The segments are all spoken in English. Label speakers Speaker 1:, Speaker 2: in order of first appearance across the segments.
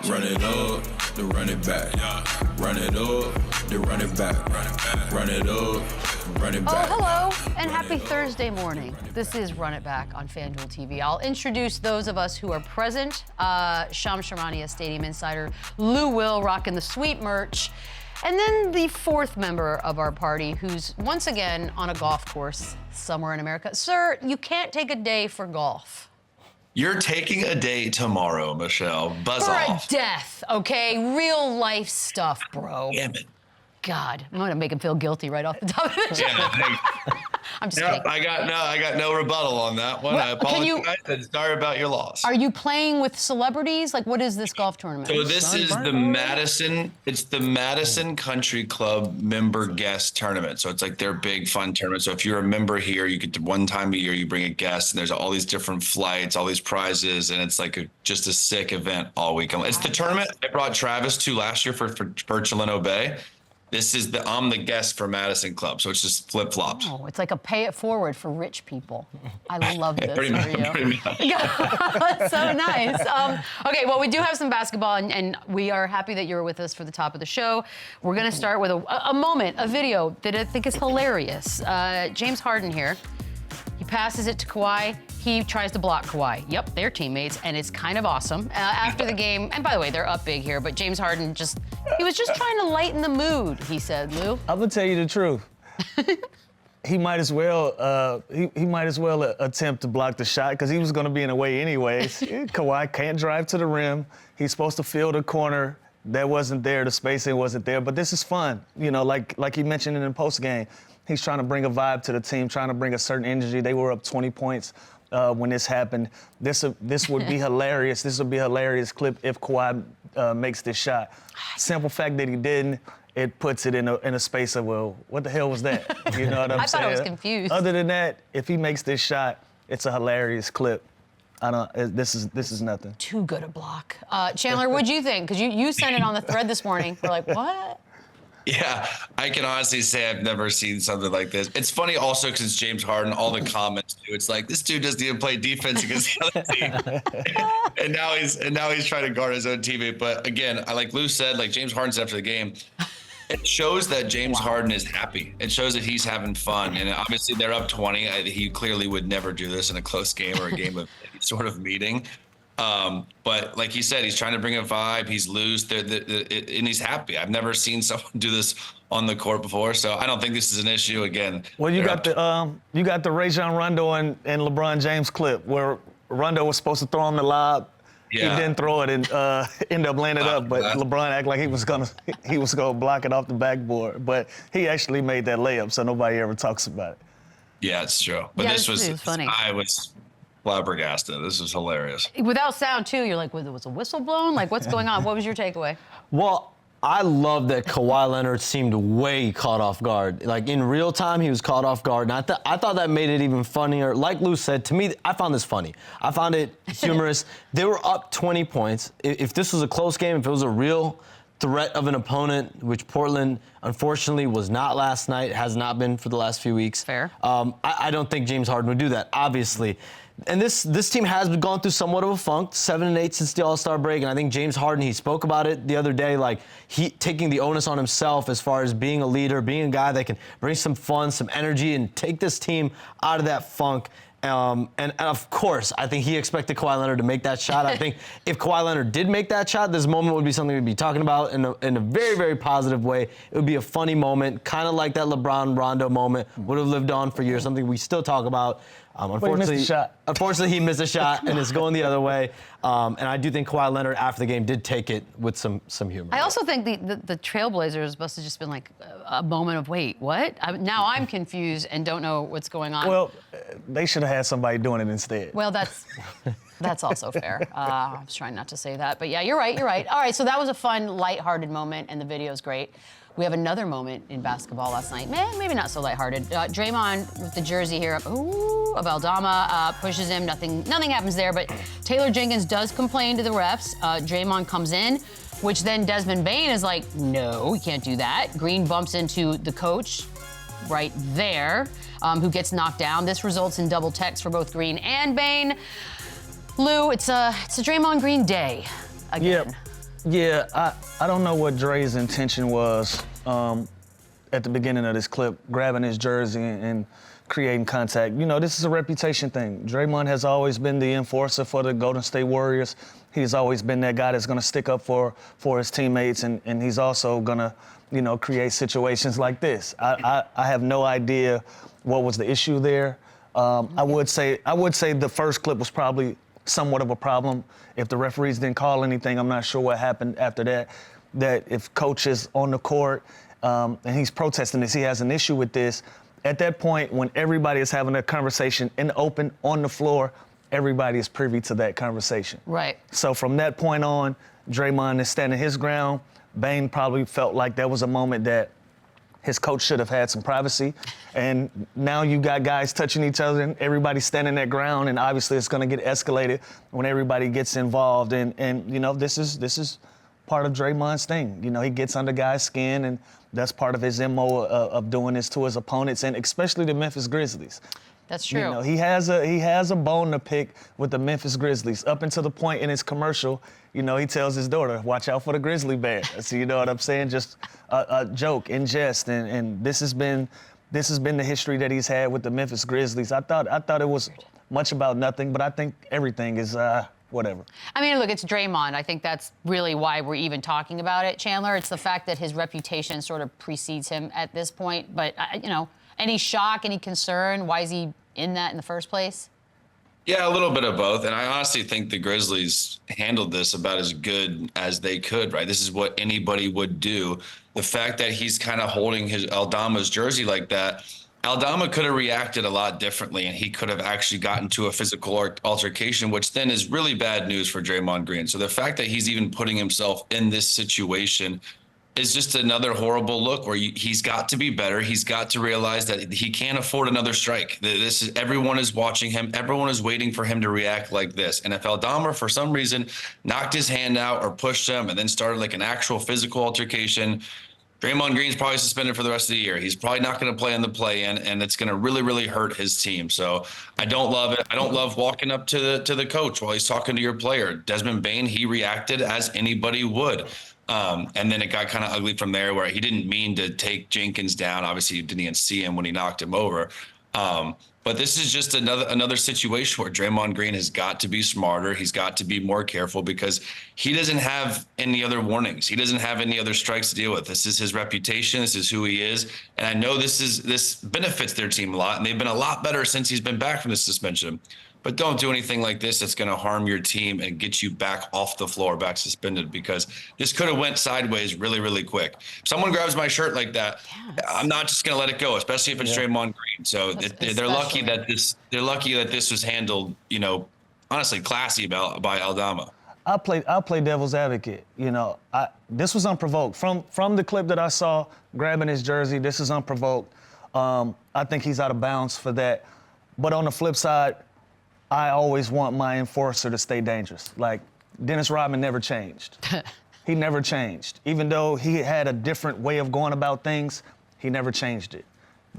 Speaker 1: Run it up, then run it back. Run it up, then run it back. Run it up, run it back.
Speaker 2: Oh, hello, and happy Thursday morning. This is Run It Back on FanDuel TV. I'll introduce those of us who are present. Charania Stadium Insider, Lou Will rocking the sweet merch. And then the fourth member of our party who's once again on a golf course somewhere in America. Sir, you can't take a day for golf.
Speaker 3: You're taking a day tomorrow, Michelle. Buzz off.
Speaker 2: For a death, okay? Real life stuff, bro.
Speaker 3: Damn it.
Speaker 2: God, I'm gonna make him feel guilty right off the top of the show. I'm just kidding.
Speaker 3: I got no rebuttal on that one.
Speaker 2: What,
Speaker 3: I apologize and sorry about your loss.
Speaker 2: Are you playing with celebrities? Like, what is this golf tournament?
Speaker 3: So this is the Madison Country Club member guest tournament. So it's like their big fun tournament. So if you're a member here, you get to one time a year, you bring a guest, and there's all these different flights, all these prizes, and it's like just a sick event all weekend. It's the tournament I brought Travis to last year for Chileno Bay. This is I'm the guest for Madison Club, so it's just flip-flops.
Speaker 2: Oh, it's like a pay it forward for rich people. I love this
Speaker 3: Pretty
Speaker 2: for you. That's so nice. Okay, well, we do have some basketball, and we are happy that you're with us for the top of the show. We're going to start with a moment, a video that I think is hilarious. James Harden here. He passes it to Kawhi. He tries to block Kawhi. Yep, they're teammates, and it's kind of awesome. After the game, and by the way, they're up big here, but James Harden he was just trying to lighten the mood, he said, Lou.
Speaker 4: I'm gonna tell you the truth. He might as well attempt to block the shot because he was gonna be in the way anyways. Kawhi can't drive to the rim. He's supposed to fill the corner. That wasn't there. The spacing wasn't there. But this is fun. You know, like he mentioned in the post game, he's trying to bring a vibe to the team, trying to bring a certain energy. They were up 20 points. When this happened, this would be hilarious. This would be a hilarious clip if Kawhi makes this shot. Simple fact that he didn't, it puts it in a space of, well, what the hell was that? You know what I'm saying?
Speaker 2: I thought I was confused.
Speaker 4: Other than that, if he makes this shot, it's a hilarious clip. This is nothing.
Speaker 2: Too good a block. Chandler, what'd you think? Because you sent it on the thread this morning. We're like, what?
Speaker 3: Yeah, I can honestly say I've never seen something like this. It's funny also because it's James Harden, all the comments too. It's like, this dude doesn't even play defense against the other team. and now he's trying to guard his own teammate. But again, like Lou said, like James Harden said after the game, it shows that James Harden is happy. It shows that he's having fun. And obviously they're up 20. He clearly would never do this in a close game or a game of any sort of meeting. But like he said, he's trying to bring a vibe. He's loose, and he's happy. I've never seen someone do this on the court before, so I don't think this is an issue. Again,
Speaker 4: well, you got the Rajon Rondo and LeBron James clip where Rondo was supposed to throw him the lob. Yeah. He didn't throw it and ended up laying it up. But LeBron acted like he was gonna block it off the backboard. But he actually made that layup, so nobody ever talks about it.
Speaker 3: Yeah, it's true. But
Speaker 2: yeah,
Speaker 3: this was
Speaker 2: funny.
Speaker 3: I was flabbergasted. This was hilarious.
Speaker 2: Without sound, too, you're like, was a whistle blown? Like, what's going on? What was your takeaway?
Speaker 5: Well, I love that Kawhi Leonard seemed way caught off guard. Like, in real time, he was caught off guard. And I thought that made it even funnier. Like Lou said, to me, I found this funny. I found it humorous. They were up 20 points. If this was a close game, if it was a real threat of an opponent, which Portland, unfortunately, was not last night, has not been for the last few weeks.
Speaker 2: Fair.
Speaker 5: I don't think James Harden would do that, obviously. And this team has gone through somewhat of a funk, 7-8 since the All-Star break. And I think James Harden, he spoke about it the other day, like he taking the onus on himself as far as being a leader, being a guy that can bring some fun, some energy, and take this team out of that funk. And of course, I think he expected Kawhi Leonard to make that shot. I think if Kawhi Leonard did make that shot, this moment would be something we'd be talking about in a very, very positive way. It would be a funny moment, kind of like that LeBron-Rondo moment, would have lived on for years, something we still talk about. Unfortunately, he missed a shot, and it's going the other way. And I do think Kawhi Leonard, after the game, did take it with some humor.
Speaker 2: I also think the Trailblazers must have just been like a moment of, wait, what? Now I'm confused and don't know what's going on.
Speaker 4: Well, they should have had somebody doing it instead.
Speaker 2: Well, that's also fair. I was trying not to say that. But yeah, you're right. All right, so that was a fun, lighthearted moment, and the video's great. We have another moment in basketball last night. Maybe not so lighthearted. Draymond with the jersey here of Aldama, pushes him. Nothing happens there, but Taylor Jenkins does complain to the refs. Draymond comes in, which then Desmond Bane is like, no, you can't do that. Green bumps into the coach right there, who gets knocked down. This results in double techs for both Green and Bane. Lou, it's a Draymond Green day again.
Speaker 4: Yep. Yeah, I don't know what Dre's intention was at the beginning of this clip, grabbing his jersey and creating contact. You know, this is a reputation thing. Draymond has always been the enforcer for the Golden State Warriors. He's always been that guy that's going to stick up for his teammates, and he's also going to, you know, create situations like this. I have no idea what was the issue there. I would say the first clip was probably somewhat of a problem. If the referees didn't call anything, I'm not sure what happened after that. That if coach is on the court and he's protesting this, he has an issue with this. At that point, when everybody is having a conversation in the open, on the floor, everybody is privy to that conversation.
Speaker 2: Right.
Speaker 4: So from that point on, Draymond is standing his ground. Bane probably felt like that was a moment that his coach should have had some privacy. And now you got guys touching each other and everybody's standing their ground, and obviously it's gonna get escalated when everybody gets involved. And you know, this is part of Draymond's thing. You know, he gets under guys' skin, and that's part of his MO of doing this to his opponents, and especially the Memphis Grizzlies.
Speaker 2: That's true.
Speaker 4: You know, he has a bone to pick with the Memphis Grizzlies. Up until the point in his commercial, you know, he tells his daughter, "Watch out for the Grizzly Bear." So you know what I'm saying? Just a joke, in jest, and this has been the history that he's had with the Memphis Grizzlies. I thought it was much about nothing, but I think everything is whatever.
Speaker 2: I mean, look, it's Draymond. I think that's really why we're even talking about it, Chandler. It's the fact that his reputation sort of precedes him at this point. But you know, any shock, any concern? Why is he in that in the first place?
Speaker 3: Yeah, a little bit of both. And I honestly think the Grizzlies handled this about as good as they could, right? This is what anybody would do. The fact that he's kind of holding his Aldama's jersey like that, Aldama could have reacted a lot differently, and he could have actually gotten to a physical altercation, which then is really bad news for Draymond Green. So the fact that he's even putting himself in this situation is just another horrible look where he's got to be better. He's got to realize that he can't afford another strike. Everyone is watching him. Everyone is waiting for him to react like this. And if Aldama, for some reason, knocked his hand out or pushed him and then started like an actual physical altercation, Draymond Green's probably suspended for the rest of the year. He's probably not going to play in the play-in, and it's going to really, really hurt his team. So I don't love it. I don't love walking up to the coach while he's talking to your player. Desmond Bane, he reacted as anybody would. And then it got kind of ugly from there, where he didn't mean to take Jenkins down. Obviously, you didn't even see him when he knocked him over. But this is just another situation where Draymond Green has got to be smarter. He's got to be more careful because he doesn't have any other warnings. He doesn't have any other strikes to deal with. This is his reputation. This is who he is. And I know this benefits their team a lot, and they've been a lot better since he's been back from the suspension. But don't do anything like this that's going to harm your team and get you back off the floor, back suspended, because this could have went sideways really, really quick. If someone grabs my shirt like that, yes, I'm not just going to let it go, especially if it's Draymond Green. So they're lucky that this was handled, you know, honestly classy by Aldama.
Speaker 4: I'll play devil's advocate. You know, this was unprovoked. From the clip that I saw, grabbing his jersey, this is unprovoked. I think he's out of bounds for that. But on the flip side, I always want my enforcer to stay dangerous. Like, Dennis Rodman never changed. He never changed. Even though he had a different way of going about things, he never changed it.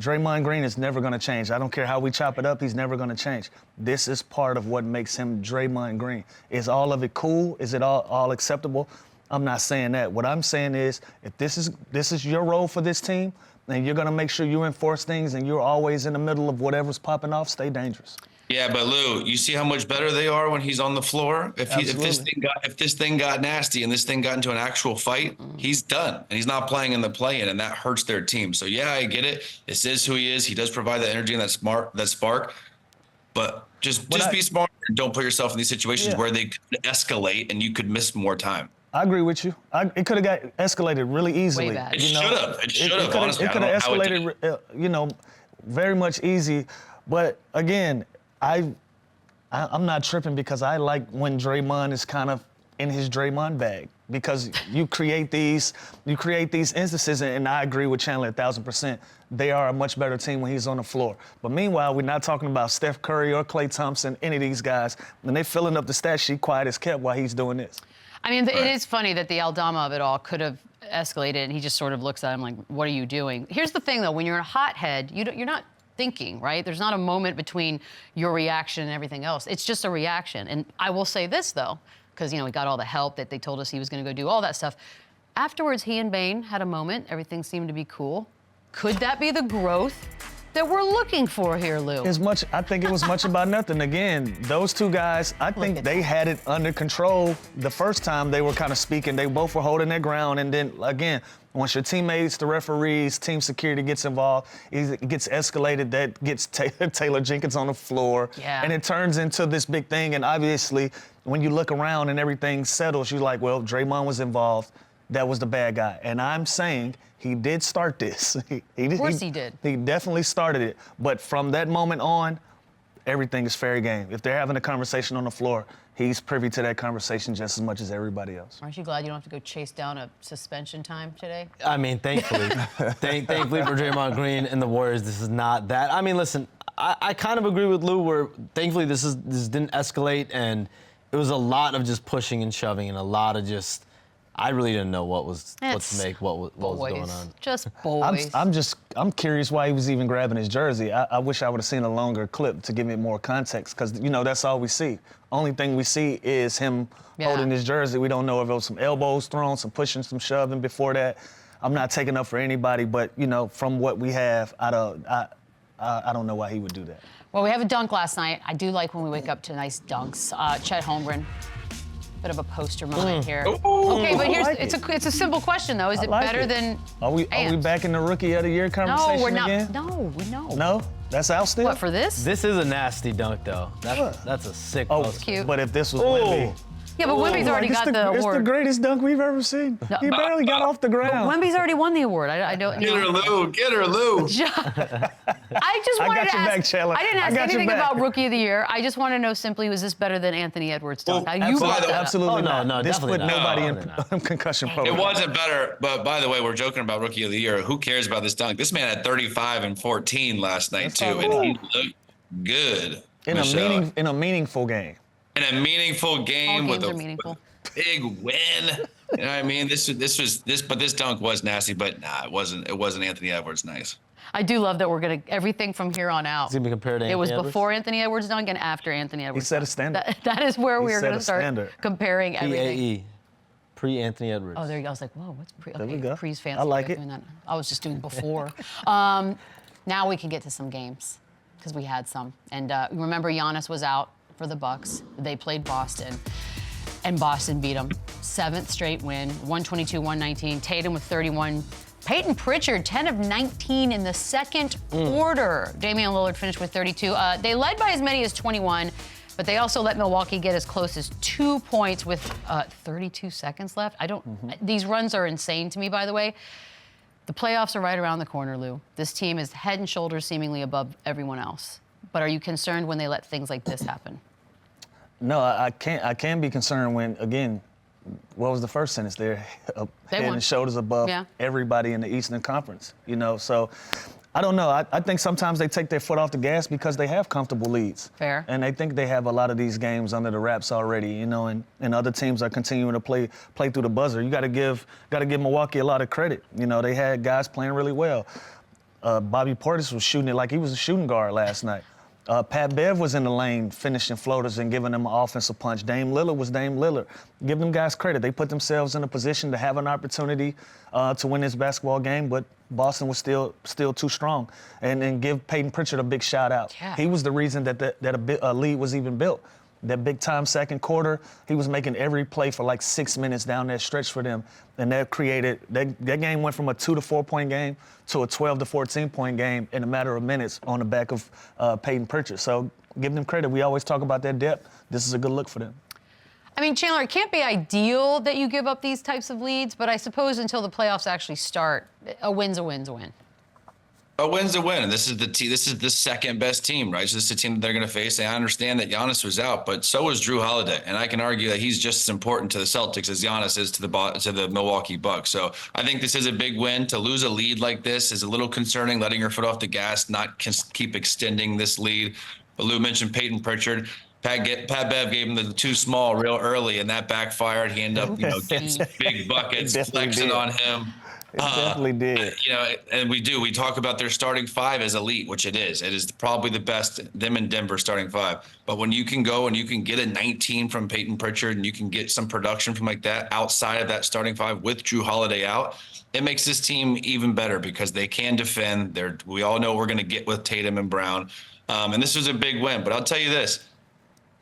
Speaker 4: Draymond Green is never going to change. I don't care how we chop it up, he's never going to change. This is part of what makes him Draymond Green. Is all of it cool? Is it all acceptable? I'm not saying that. What I'm saying is, if this is your role for this team, and you're going to make sure you enforce things and you're always in the middle of whatever's popping off, stay dangerous.
Speaker 3: Yeah, but Lou, you see how much better they are when he's on the floor? If this thing got nasty and this thing got into an actual fight, he's done. And he's not playing in the play-in, and that hurts their team. So yeah, I get it. This is who he is. He does provide that energy and that spark. But just be smart and don't put yourself in these situations where they could escalate and you could miss more time.
Speaker 4: I agree with you. It could have got escalated really easily.
Speaker 2: Way bad.
Speaker 3: It should have. It should have. Honestly,
Speaker 4: it could have escalated, you know, very much easy. But again, I'm not tripping because I like when Draymond is kind of in his Draymond bag, because you create these instances, and I agree with Chandler 1,000%. They are a much better team when he's on the floor. But meanwhile, we're not talking about Steph Curry or Klay Thompson, any of these guys, and they're filling up the stat sheet quiet as kept while he's doing this.
Speaker 2: I mean, it is funny that the Aldama of it all could have escalated, and he just sort of looks at him like, what are you doing? Here's the thing, though. When you're a hothead, you're not thinking, right? There's not a moment between your reaction and everything else. It's just a reaction. And I will say this, though. because, he got all the help that they told us he was going to go do, all that stuff. Afterwards, he and Bane had a moment. Everything seemed to be cool. Could that be the growth that we're looking for here, Lou?
Speaker 4: I think it was much about nothing. Again, those two guys, I think they had it under control the first time they were kind of speaking. They both were holding their ground. And then, again, once your teammates, the referees, team security gets involved, it gets escalated. That gets Taylor Jenkins on the floor.
Speaker 2: Yeah.
Speaker 4: And it turns into this big thing. And obviously, when you look around and everything settles, you're like, well, Draymond was involved. That was the bad guy. And I'm saying he did start this.
Speaker 2: Of course he did.
Speaker 4: He definitely started it. But from that moment on, everything is fair game. If they're having a conversation on the floor, he's privy to that conversation just as much as everybody else.
Speaker 2: Aren't you glad you don't have to go chase down a suspension time today?
Speaker 5: I mean, thankfully. Thankfully for Draymond Green and the Warriors, this is not that. I mean, listen, I kind of agree with Lou where thankfully this didn't escalate, and it was a lot of just pushing and shoving and a lot of just, I really didn't know what to make, what was going on.
Speaker 2: Just boys.
Speaker 4: I'm curious why he was even grabbing his jersey. I wish I would have seen a longer clip to give me more context, because that's all we see. Only thing we see is him holding his jersey. We don't know if it was some elbows thrown, some pushing, some shoving before that. I'm not taking up for anybody, but from what we have, I don't know why he would do that.
Speaker 2: Well, we have a dunk last night. I do like when we wake up to nice dunks. CHET HOLMGREN. Bit of a poster moment here. Okay, but here's it's a simple question though. Is it better than?
Speaker 4: Are we back in the Rookie of the Year conversation
Speaker 2: No, we're not.
Speaker 4: again?
Speaker 2: No.
Speaker 4: No, that's out still.
Speaker 2: What, for this?
Speaker 5: This is a nasty dunk, though. That's a sick post.
Speaker 2: Cute.
Speaker 4: But if this was Wemby.
Speaker 2: Yeah, but Wemby's already got the award.
Speaker 4: It's the greatest dunk we've ever seen. No. He barely got off the ground.
Speaker 2: Wemby's already won the award. I don't.
Speaker 3: Get her, Lou. Get her, Lou.
Speaker 2: I just wanted to ask.
Speaker 4: Back, Chandler.
Speaker 2: I didn't ask anything about Rookie of the Year. I just want to know simply, was this better than Anthony Edwards' dunk?
Speaker 4: Absolutely
Speaker 5: not.
Speaker 4: No, this put nobody in concussion protocol.
Speaker 3: It wasn't better, but by the way, we're joking about Rookie of the Year. Who cares about this dunk? This man had 35 and 14 last night, too, and he looked good.
Speaker 4: In a meaningful game.
Speaker 3: In a meaningful game
Speaker 2: All
Speaker 3: with
Speaker 2: games
Speaker 3: a
Speaker 2: are meaningful.
Speaker 3: big win. You know what I mean? But this dunk was nasty, but nah, it wasn't Anthony Edwards nice.
Speaker 2: I do love that we're going to, everything from here on out.
Speaker 5: It's going to be compared to
Speaker 2: It
Speaker 5: Anthony
Speaker 2: was
Speaker 5: Edwards?
Speaker 2: before Anthony Edwards' dunk and after Anthony Edwards'
Speaker 4: He set a
Speaker 2: dunk.
Speaker 4: standard.
Speaker 2: That is where we are going to start
Speaker 4: standard.
Speaker 2: comparing everything.
Speaker 5: PAE. Pre-Anthony Edwards.
Speaker 2: Oh, there you go. I was like, whoa, what's pre?
Speaker 4: There we
Speaker 2: Okay,
Speaker 4: go.
Speaker 2: pre's fancy.
Speaker 4: I like
Speaker 2: way of
Speaker 4: it.
Speaker 2: doing that. I was just doing before. Now we can get to some games because we had some. And remember, Giannis was out for the Bucks. They played Boston, and Boston beat them. 7th straight win, 122-119. Tatum with 31. Peyton Pritchard, 10 of 19 in the second quarter. Damian Lillard finished with 32. They led by as many as 21, but they also let Milwaukee get as close as 2 points with 32 seconds left. These runs are insane to me, by the way. The playoffs are right around the corner, Lou. This team is head and shoulders seemingly above everyone else. But are you concerned when they let things like this happen?
Speaker 4: No, I can be concerned when, again, what was the first sentence there? Head and shoulders above everybody in the Eastern Conference, So I don't know. I think sometimes they take their foot off the gas because they have comfortable leads.
Speaker 2: Fair.
Speaker 4: And they think they have a lot of these games under the wraps already, and other teams are continuing to play through the buzzer. You got to give Milwaukee a lot of credit. They had guys playing really well. Bobby Portis was shooting it like he was a shooting guard last night. Pat Bev was in the lane finishing floaters and giving them an offensive punch. Dame Lillard was Dame Lillard. Give them guys credit. They put themselves in a position to have an opportunity to win this basketball game, but Boston was still too strong. And give Peyton Pritchard a big shout out.
Speaker 2: Yeah.
Speaker 4: He was the reason that a lead was even built. That big time second quarter, he was making every play for like 6 minutes down that stretch for them. And that game went from a 2 to 4 point game to a 12 to 14 point game in a matter of minutes on the back of Peyton Pritchard. So give them credit. We always talk about their depth. This is a good look for them.
Speaker 2: I mean, Chandler, it can't be ideal that you give up these types of leads, but I suppose until the playoffs actually start, a win's a win's a win.
Speaker 3: A win's a win. This is the second best team, right? So this is the team that they're going to face. And I understand that Giannis was out, but so was Drew Holiday, and I can argue that he's just as important to the Celtics as Giannis is to the Milwaukee Bucks. So I think this is a big win. To lose a lead like this is a little concerning. Letting your foot off the gas, not keep extending this lead. But Lou mentioned Peyton Pritchard. Pat Bev gave him the too small real early, and that backfired. He ended up, getting some big buckets, flexing
Speaker 4: did.
Speaker 3: on him.
Speaker 4: It definitely did.
Speaker 3: And we talk about their starting five as elite, which it is. It is probably the best, them and Denver starting five. But when you can go and you can get a 19 from Peyton Pritchard and you can get some production from like that outside of that starting five with Drew Holiday out, it makes this team even better because they can defend. We all know we're going to get with Tatum and Brown. And this was a big win. But I'll tell you this.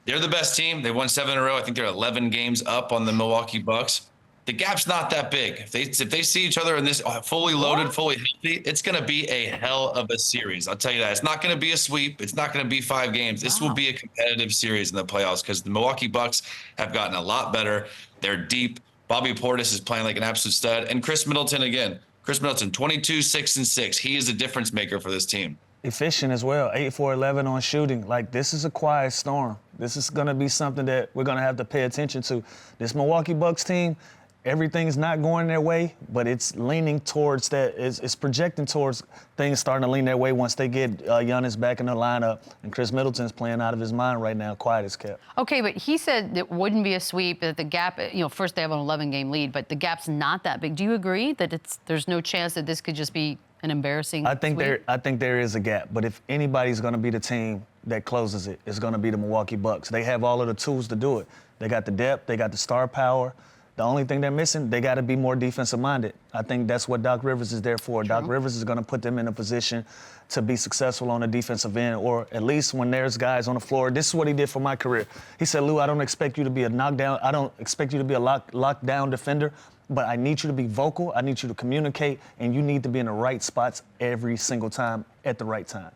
Speaker 3: They're the best team. They won 7 in a row. I think they're 11 games up on the Milwaukee Bucks. The gap's not that big. If they see each other in this fully loaded, fully healthy, it's going to be a hell of a series. I'll tell you that. It's not going to be a sweep. It's not going to be 5 games. This will be a competitive series in the playoffs because the Milwaukee Bucks have gotten a lot better. They're deep. Bobby Portis is playing like an absolute stud. And Chris Middleton again. Chris Middleton, 22, 6, and 6. He is a difference maker for this team.
Speaker 4: Efficient as well, 8 for 11 on shooting. Like, this is a quiet storm. This is going to be something that we're going to have to pay attention to. This Milwaukee Bucks team, everything's not going their way, but it's leaning towards that. It's projecting towards things starting to lean their way once they get Giannis back in the lineup. And Chris Middleton's playing out of his mind right now, quiet as kept.
Speaker 2: Okay, but he said it wouldn't be a sweep, that the gap, first they have an 11-game lead, but the gap's not that big. Do you agree that there's no chance that this could just be an embarrassing
Speaker 4: I think
Speaker 2: sweep?
Speaker 4: there is a gap, but if anybody's going to be the team that closes it, it's going to be the Milwaukee Bucks. They have all of the tools to do it. They got the depth, they got the star power. The only thing they're missing, they got to be more defensive-minded. I think that's what Doc Rivers is there for.
Speaker 2: True.
Speaker 4: Doc Rivers is going to put them in a position to be successful on the defensive end, or at least when there's guys on the floor. This is what he did for my career. He said, Lou, I don't expect you to be a knockdown. I don't expect you to be a lockdown defender, but I need you to be vocal. I need you to communicate, and you need to be in the right spots every single time at the right time.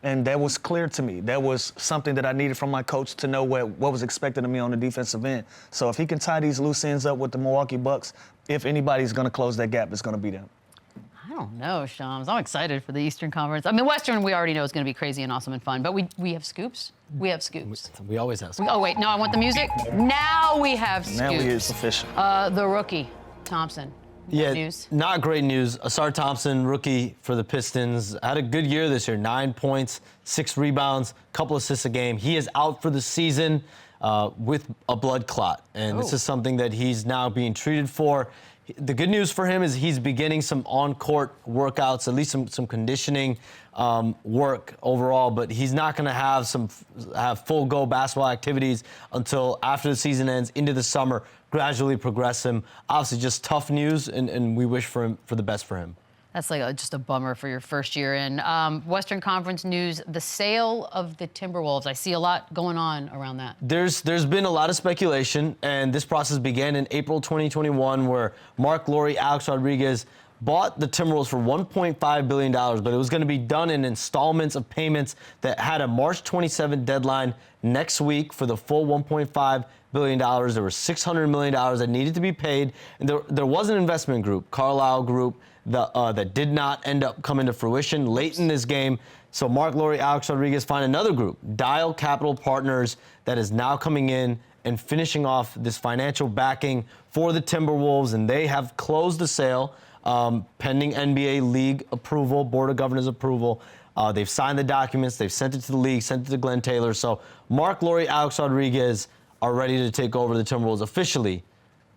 Speaker 4: And that was clear to me. That was something that I needed from my coach to know what was expected of me on the defensive end. So if he can tie these loose ends up with the Milwaukee Bucks, if anybody's going to close that gap, it's going to be them.
Speaker 2: I don't know, Shams. I'm excited for the Eastern Conference. I mean, Western we already know is going to be crazy and awesome and fun, but we have scoops. We have scoops.
Speaker 5: We always have.
Speaker 2: Oh, wait, no, I want the music. Now we have scoops.
Speaker 4: Now it's official.
Speaker 2: The rookie, Thompson.
Speaker 5: Yeah,
Speaker 2: News.
Speaker 5: not great news. Asar Thompson, rookie for the Pistons, had a good year this year. 9 points, 6 rebounds, couple assists a game. He is out for the season with a blood clot, and this is something that he's now being treated for. The good news for him is he's beginning some on-court workouts, at least some conditioning work overall, but he's not going to have full-go basketball activities until after the season ends, into the summer, gradually progress him. Obviously, just tough news, and we wish for the best for him.
Speaker 2: That's like just a bummer for your first year in. Western Conference news, the sale of the Timberwolves. I see a lot going on around that.
Speaker 5: There's been a lot of speculation, and this process began in April 2021, where Mark Lowry, Alex Rodriguez bought the Timberwolves for $1.5 billion, but it was going to be done in installments of payments that had a March 27th deadline next week for the full $1.5 billion. There were $600 million that needed to be paid, and there was an investment group, Carlyle Group, that did not end up coming to fruition late in this game. So Mark Lowry, Alex Rodriguez find another group, Dial Capital Partners, that is now coming in and finishing off this financial backing for the Timberwolves, and they have closed the sale pending NBA league approval, Board of Governors approval. They've signed the documents, they've sent it to the league, sent it to Glenn Taylor. So Mark Lowry, Alex Rodriguez are ready to take over the Timberwolves officially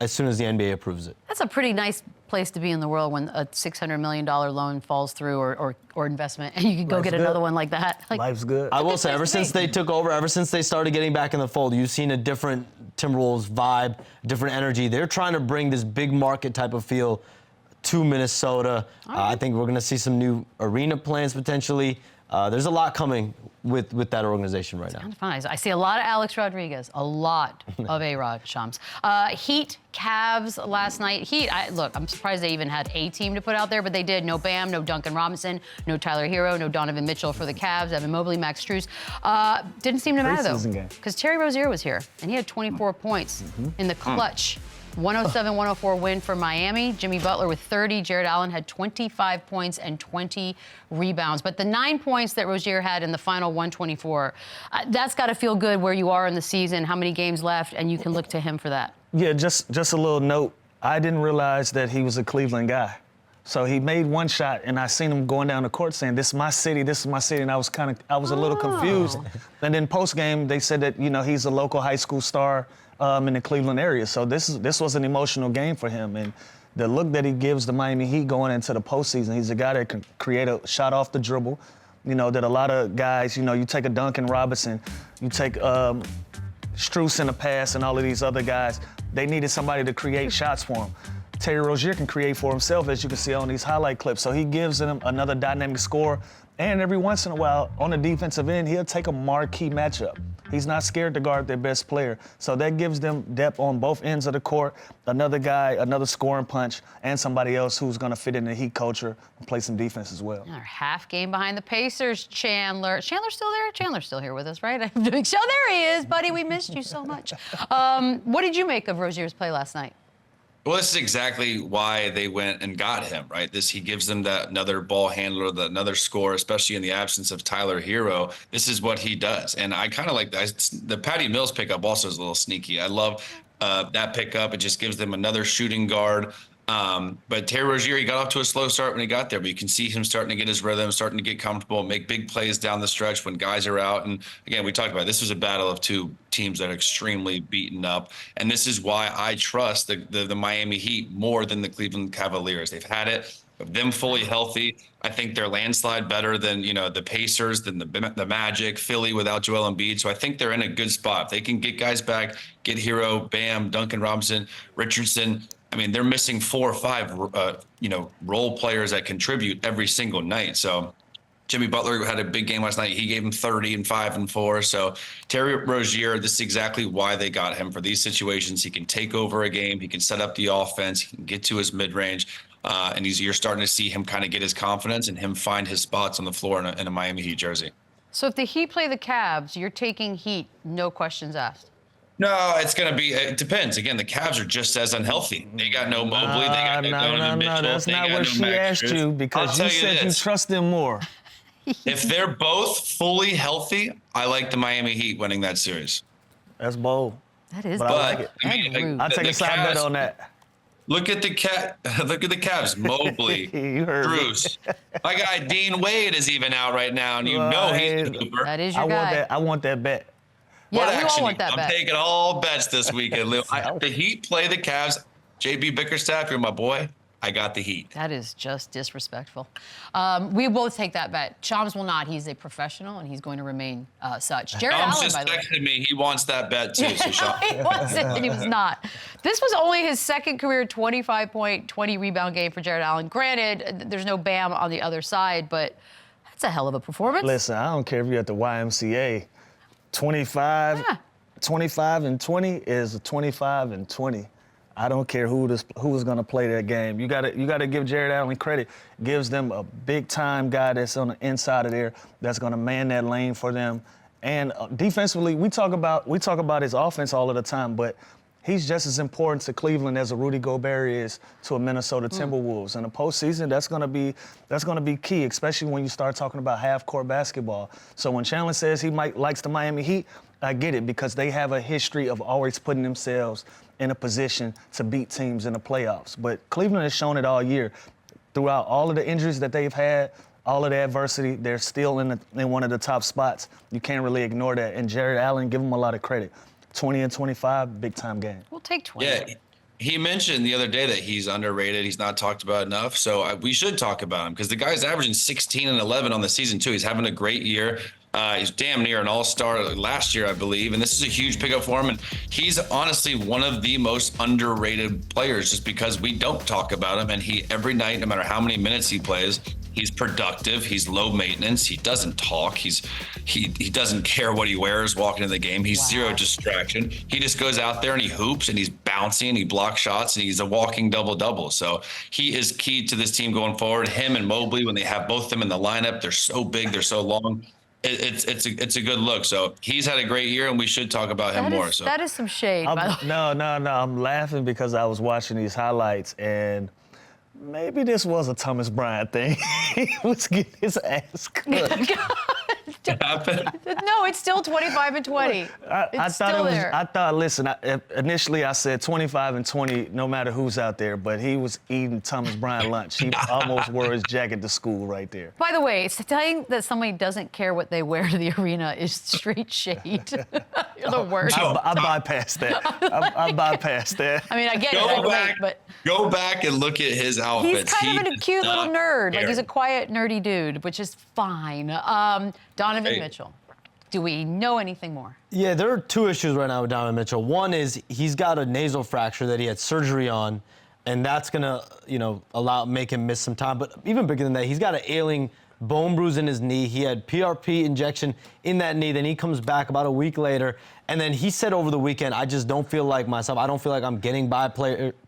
Speaker 5: as soon as the NBA approves it.
Speaker 2: That's a pretty nice place to be in the world when a $600 million loan falls through or investment, and you can go
Speaker 4: Life's
Speaker 2: get
Speaker 4: good.
Speaker 2: another one like that. Like,
Speaker 4: Life's good.
Speaker 5: I will say, ever
Speaker 2: place to
Speaker 5: since
Speaker 2: be.
Speaker 5: they took over, ever since they started getting back in the fold, you've seen a different Timberwolves vibe, different energy. They're trying to bring this big market type of feel to Minnesota. I think we're going to see some new arena plans potentially. There's a lot coming with that organization right now.
Speaker 2: Kind of fun. I see a lot of Alex Rodriguez, a lot of A-Rod, Shams. Heat, Cavs last night. Heat, look, I'm surprised they even had a team to put out there, but they did. No Bam, no Duncan Robinson, no Tyler Hero, no Donovan Mitchell for the Cavs, Evan Mobley, Max Strus. Didn't seem to matter,
Speaker 4: Preseason
Speaker 2: though,
Speaker 4: game.
Speaker 2: because Terry Rozier was here, and he had 24 points in the clutch. 107-104 win for Miami. Jimmy Butler with 30. Jared Allen had 25 points and 20 rebounds. But the 9 points that Rozier had in the final 124, that's got to feel good where you are in the season, how many games left, and you can look to him for that.
Speaker 4: Yeah, just a little note. I didn't realize that he was a Cleveland guy. So he made one shot, and I seen him going down the court saying, "This is my city, this is my city," and I was a little confused. And then post game, they said that he's a local high school star in the Cleveland area. So this was an emotional game for him, and the look that he gives the Miami Heat going into the postseason, he's a guy that can create a shot off the dribble. That a lot of guys, you take a Duncan Robinson, you take Strus in the pass, and all of these other guys, they needed somebody to create shots for him. Terry Rozier can create for himself, as you can see on these highlight clips. So he gives them another dynamic score. And every once in a while, on the defensive end, he'll take a marquee matchup. He's not scared to guard their best player. So that gives them depth on both ends of the court. Another guy, another scoring punch, and somebody else who's going to fit in the Heat culture and play some defense as well.
Speaker 2: Our half game behind the Pacers, Chandler. Chandler's still there? Chandler's still here with us, right? So there he is, buddy. We missed you so much. What did you make of Rozier's play last night?
Speaker 3: Well, this is exactly why they went and got him, right? He gives them that another ball handler, another scorer, especially in the absence of Tyler Hero. This is what he does. And I kind of like that. The Patty Mills pickup also is a little sneaky. I love that pickup. It just gives them another shooting guard. But Terry Rozier, he got off to a slow start when he got there, but you can see him starting to get his rhythm, starting to get comfortable, make big plays down the stretch when guys are out. And again, we talked about it. This was a battle of two teams that are extremely beaten up. And this is why I trust the Miami Heat more than the Cleveland Cavaliers. They've had it. Them fully healthy, I think they're landslide better than the Pacers, than the Magic, Philly without Joel Embiid. So I think they're in a good spot. If they can get guys back, get Hero, Bam, Duncan Robinson, Richardson. I mean, they're missing 4 or 5, role players that contribute every single night. So Jimmy Butler had a big game last night. He gave him 30 and 5 and 4. So Terry Rozier, this is exactly why they got him for these situations. He can take over a game. He can set up the offense. He can get to his mid-range. And you're starting to see him kind of get his confidence and him find his spots on the floor in a Miami Heat jersey.
Speaker 2: So if the Heat play the Cavs, you're taking Heat, no questions asked.
Speaker 3: No, it's going to be, it depends. Again, the Cavs are just as unhealthy. They got no Mobley. They got no Donovan Mitchell.
Speaker 4: That's not what she asked you, because you said you trust them more.
Speaker 3: If they're both fully healthy, I like the Miami Heat winning that series.
Speaker 4: That's bold.
Speaker 2: That is
Speaker 4: But
Speaker 2: bold.
Speaker 4: I like it.
Speaker 2: And
Speaker 4: I'll take a side bet on that.
Speaker 3: Look at the Cavs. Mobley,
Speaker 4: You heard me.
Speaker 3: Bruce. My guy Dean Wade is even out right now, and he's a Cooper.
Speaker 2: That is your guy.
Speaker 4: I want that bet.
Speaker 2: Yeah,
Speaker 3: But
Speaker 2: we all want that
Speaker 3: I'm
Speaker 2: bet.
Speaker 3: taking all bets this weekend, Lou. The Heat play the Cavs. JB Bickerstaff, you're my boy. I got the Heat.
Speaker 2: That is just disrespectful. We will take that bet. Shams will not. He's a professional, and he's going to remain such. Jared
Speaker 3: Tom's
Speaker 2: Allen,
Speaker 3: just
Speaker 2: by the way.
Speaker 3: texted me. He wants that bet, too. So Sean.
Speaker 2: He was it, and he was not. This was only his second career 25-point, 20-rebound game for Jared Allen. Granted, there's no Bam on the other side, but that's a hell of a performance.
Speaker 4: Listen, I don't care if you're at the YMCA. 25 and 20 is a 25 and 20. I don't care who is going to play that game. You got to give Jared Allen credit. Gives them a big time guy that's on the inside of there that's going to man that lane for them. And defensively, we talk about his offense all of the time, but he's just as important to Cleveland as a Rudy Gobert is to a Minnesota Timberwolves. In the postseason, that's going to be key, especially when you start talking about half-court basketball. So when Chandler says he likes the Miami Heat, I get it, because they have a history of always putting themselves in a position to beat teams in the playoffs. But Cleveland has shown it all year. Throughout all of the injuries that they've had, all of the adversity, they're still in one of the top spots. You can't really ignore that. And Jared Allen, give him a lot of credit. 20 and 25, big-time game.
Speaker 2: We'll take 20.
Speaker 3: Yeah, he mentioned the other day that he's underrated. He's not talked about enough. So we should talk about him, because the guy's averaging 16 and 11 on the season, too. He's having a great year. He's damn near an all-star last year, I believe, and this is a huge pickup for him. And he's honestly one of the most underrated players, just because we don't talk about him. And every night, no matter how many minutes he plays, he's productive. He's low maintenance. He doesn't talk. He doesn't care what he wears walking in the game. He's zero distraction. He just goes out there and he hoops and he's bouncy and he blocks shots and he's a walking double-double. So he is key to this team going forward. Him and Mobley, when they have both of them in the lineup, they're so big, they're so long. It's a good look. So he's had a great year, and we should talk about him more. So
Speaker 2: that is some shade. By the way.
Speaker 4: No. I'm laughing because I was watching these highlights, and maybe this was a Thomas Bryant thing. He was getting his ass cooked.
Speaker 3: happened?
Speaker 2: No, it's still 25-20. It's still there.
Speaker 4: Listen, initially I said 25-20, no matter who's out there, but he was eating Thomas Bryant lunch. He almost wore his jacket to school right there.
Speaker 2: By the way, saying that somebody doesn't care what they wear to the arena is straight shade. You're the worst.
Speaker 4: I bypassed that. I bypassed that.
Speaker 2: I mean, I get it, but
Speaker 3: Go back and look at his outfits.
Speaker 2: he's kind of a
Speaker 3: does
Speaker 2: cute little
Speaker 3: not
Speaker 2: nerd. Like,
Speaker 3: care.
Speaker 2: he's a quiet, nerdy dude, which is fine. Donovan Mitchell. Do we know anything more?
Speaker 5: Yeah, there are two issues right now with Donovan Mitchell. One is he's got a nasal fracture that he had surgery on, and that's gonna, make him miss some time. But even bigger than that, he's got an ailing bone bruise in his knee. He had PRP injection in that knee. Then he comes back about a week later, and then he said over the weekend, "I just don't feel like myself. I don't feel like I'm getting by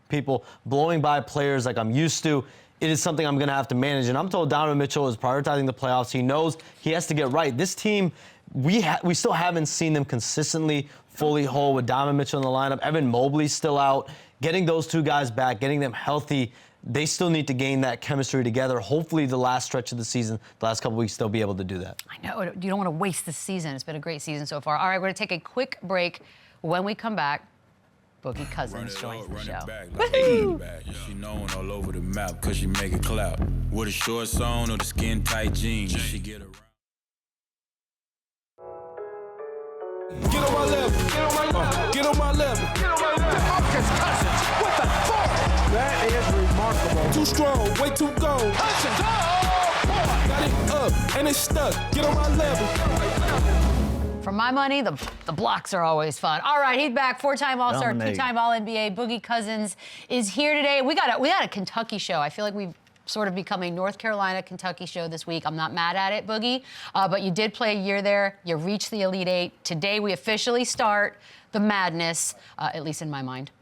Speaker 5: people, blowing by players like I'm used to. It is something I'm going to have to manage." And I'm told Donovan Mitchell is prioritizing the playoffs. He knows he has to get right. This team, we still haven't seen them consistently fully whole with Donovan Mitchell in the lineup. Evan Mobley's still out. Getting those two guys back, getting them healthy, they still need to gain that chemistry together. Hopefully the last stretch of the season, the last couple weeks, they'll be able to do that.
Speaker 2: I know. You don't want to waste the season. It's been a great season so far. All right, we're going to take a quick break. When we come back, Boogie Cousins joins the show.
Speaker 1: She known all over the map cause she make it clap. With a short on or the skin tight jeans, she get around.
Speaker 6: Get on my level. Get on my level. Get on my level. Get on my level. Marcus Cousins with the fork. That is remarkable. Too strong. Way too gone. Cousins. Oh, boy. Got it up and it's stuck. Get on my level. Get on my level.
Speaker 2: For my money, the blocks are always fun. All right, he's back. 4-time All-Star, 2-time All-NBA. Boogie Cousins is here today. We got a Kentucky show. I feel like we've sort of become a North Carolina, Kentucky show this week. I'm not mad at it, Boogie, but you did play a year there. You reached the Elite Eight. Today we officially start the madness, at least in my mind.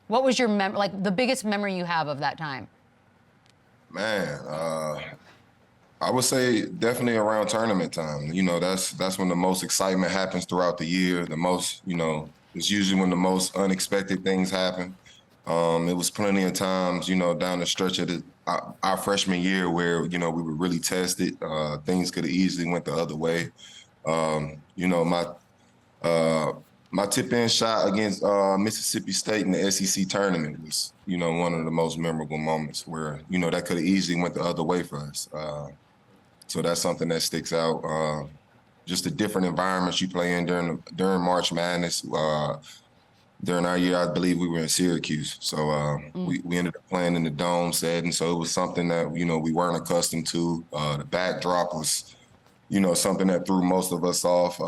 Speaker 2: What was your the biggest memory you have of that time?
Speaker 7: Man, I would say definitely around tournament time. That's when the most excitement happens throughout the year. The most, it's usually when the most unexpected things happen. It was plenty of times, down the stretch of our freshman year where, we were really tested. Things could have easily went the other way. My tip-in shot against Mississippi State in the SEC tournament was, one of the most memorable moments where, that could have easily went the other way for us. So that's something that sticks out. Just the different environments you play in during March Madness. During our year, I believe we were in Syracuse. So we ended up playing in the dome setting. So it was something that, we weren't accustomed to. The backdrop was, something that threw most of us off.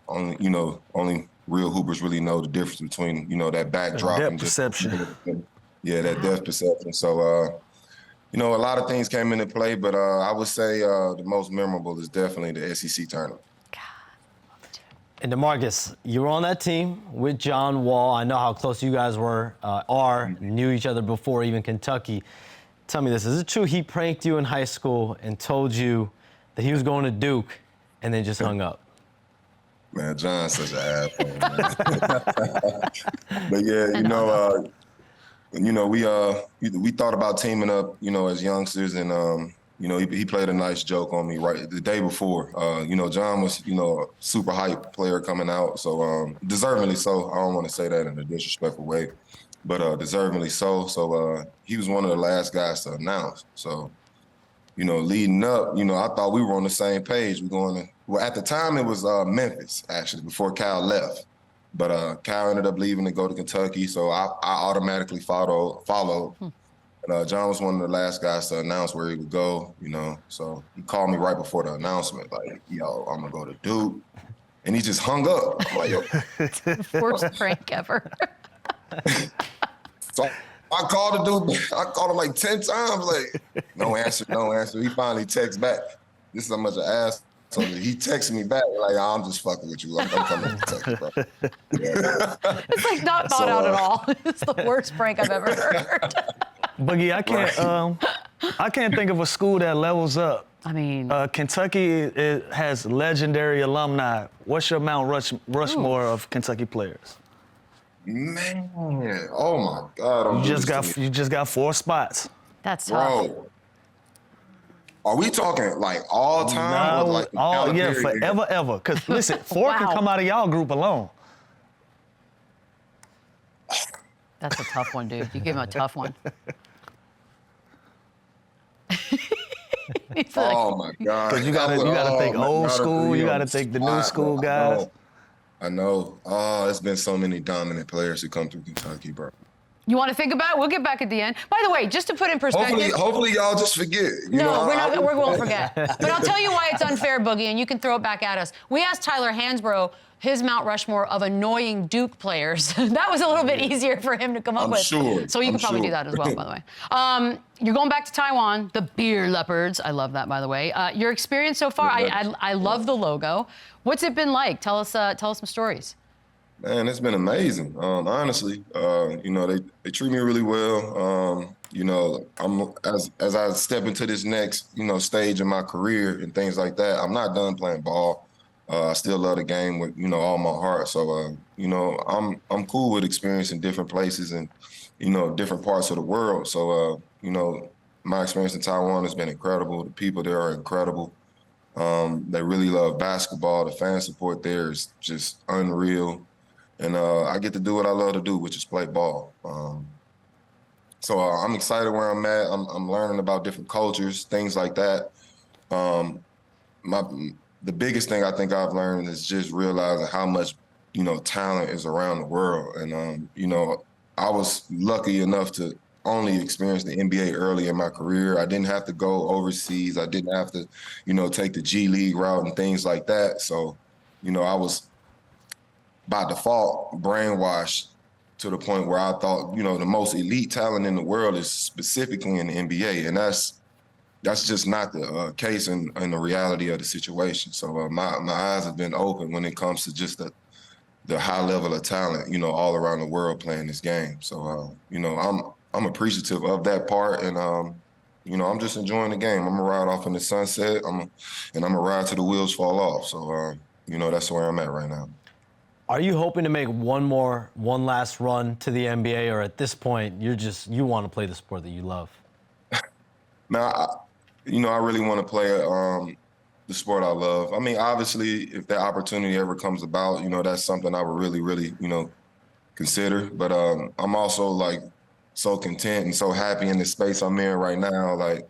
Speaker 7: Only real hoopers really know the difference between, that backdrop
Speaker 4: depth
Speaker 7: and just
Speaker 4: perception.
Speaker 7: Yeah, that depth perception. So, a lot of things came into play, but I would say the most memorable is definitely the SEC tournament.
Speaker 5: And DeMarcus, you were on that team with John Wall. I know how close you guys knew each other before even Kentucky. Tell me this, is it true he pranked you in high school and told you that he was going to Duke and then just hung up?
Speaker 7: Man, John's such an asshole, man. But yeah, we thought about teaming up, as youngsters, and he played a nice joke on me right the day before. John was, a super hype player coming out, so deservingly so. I don't want to say that in a disrespectful way, but deservingly so. So he was one of the last guys to announce. So, leading up, I thought we were on the same page. Well, at the time it was Memphis, actually, before Cal left. But Cal ended up leaving to go to Kentucky, so I automatically followed. And John was one of the last guys to announce where he would go, So he called me right before the announcement, like, yo, I'm going to go to Duke. And he just hung up. I'm like, yo.
Speaker 2: Worst prank ever.
Speaker 7: So I called the dude. I called him like 10 times, like, no answer. He finally texts back. This is how much an ass. So he texted me back, like, I'm just fucking with you. I'm coming to Kentucky, bro.
Speaker 2: It's like not thought out at all. It's the worst prank I've ever heard.
Speaker 4: Boogie, I can't think of a school that levels up.
Speaker 2: I mean,
Speaker 4: Kentucky has legendary alumni. What's your Mount Rushmore of Kentucky players?
Speaker 7: Man, oh my God!
Speaker 4: You just got 4 spots.
Speaker 2: That's tough.
Speaker 7: Bro. Are we talking like all time?
Speaker 4: No,
Speaker 7: or like
Speaker 4: forever, ever. Because listen, 4 can
Speaker 2: Wow.
Speaker 4: come out of y'all group alone.
Speaker 2: That's a tough one, dude. You give him a tough one. He's like,
Speaker 7: Oh my God!
Speaker 4: Because you gotta think old school. You gotta think the new school guys.
Speaker 7: I know. Oh, it's been so many dominant players who come through Kentucky, bro.
Speaker 2: you want to think about it? We'll get back at the end. By the way, just to put in perspective.
Speaker 7: Hopefully y'all just forget.
Speaker 2: No, we won't forget. But I'll tell you why it's unfair, Boogie, and you can throw it back at us. We asked Tyler Hansbrough his Mount Rushmore of annoying Duke players. That was a little bit easier for him to come up with.
Speaker 7: Sure.
Speaker 2: So you can probably do that as well, by the way. You're going back to Taiwan, the beer leopards. I love that, by the way. Your experience so far, I love the logo. What's it been like? Tell us some stories.
Speaker 7: Man, it's been amazing. Honestly, they treat me really well. I'm as I step into this next, stage in my career and things like that. I'm not done playing ball. I still love the game with, all my heart. So, I'm cool with experiencing different places and, different parts of the world. So, my experience in Taiwan has been incredible. The people there are incredible. They really love basketball. The fan support there is just unreal. And I get to do what I love to do, which is play ball. So I'm excited where I'm at. I'm learning about different cultures, things like that. The biggest thing I think I've learned is just realizing how much, talent is around the world. And, I was lucky enough to only experience the NBA early in my career. I didn't have to go overseas. I didn't have to, take the G League route and things like that. So, I was by default brainwashed to the point where I thought, the most elite talent in the world is specifically in the NBA. And that's just not the case in the reality of the situation. So my eyes have been open when it comes to just the high level of talent, all around the world playing this game. So, I'm appreciative of that part. And, I'm just enjoying the game. I'm gonna ride off in the sunset. I'm gonna ride till the wheels fall off. So, that's where I'm at right now.
Speaker 5: Are you hoping to make one last run to the NBA, or at this point, you want to play the sport that you love?
Speaker 7: Now, I really want to play the sport I love. I mean, obviously, if that opportunity ever comes about, that's something I would really, really, consider. But I'm also like so content and so happy in the space I'm in right now. Like,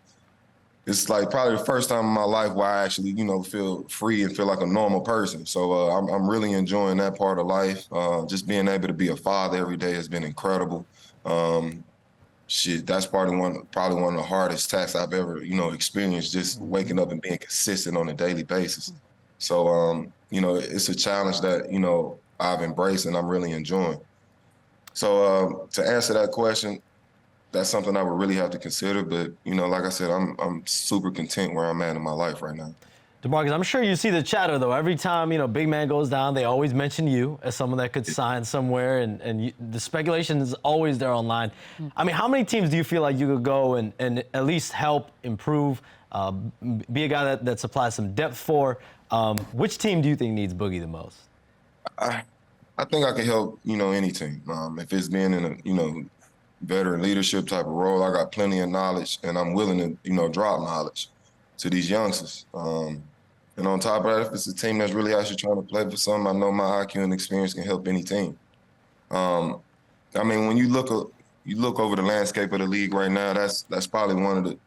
Speaker 7: it's like probably the first time in my life where I actually, feel free and feel like a normal person. So I'm really enjoying that part of life. Just being able to be a father every day has been incredible. That's probably one of the hardest tasks I've ever, experienced, just waking up and being consistent on a daily basis. So, it's a challenge that, I've embraced and I'm really enjoying. So to answer that question, that's something I would really have to consider. But, like I said, I'm super content where I'm at in my life right now.
Speaker 5: DeMarcus, I'm sure you see the chatter, though. Every time, big man goes down, they always mention you as someone that could sign somewhere, and the speculation is always there online. I mean, how many teams do you feel like you could go and at least help improve, be a guy that supplies some depth for? Which team do you think needs Boogie the most?
Speaker 7: I think I can help, any team. If it's being in a, veteran leadership type of role, I got plenty of knowledge, and I'm willing to, drop knowledge to these youngsters. And on top of that, if it's a team that's really actually trying to play for something, I know my IQ and experience can help any team. I mean, when you look over the landscape of the league right now, that's probably one of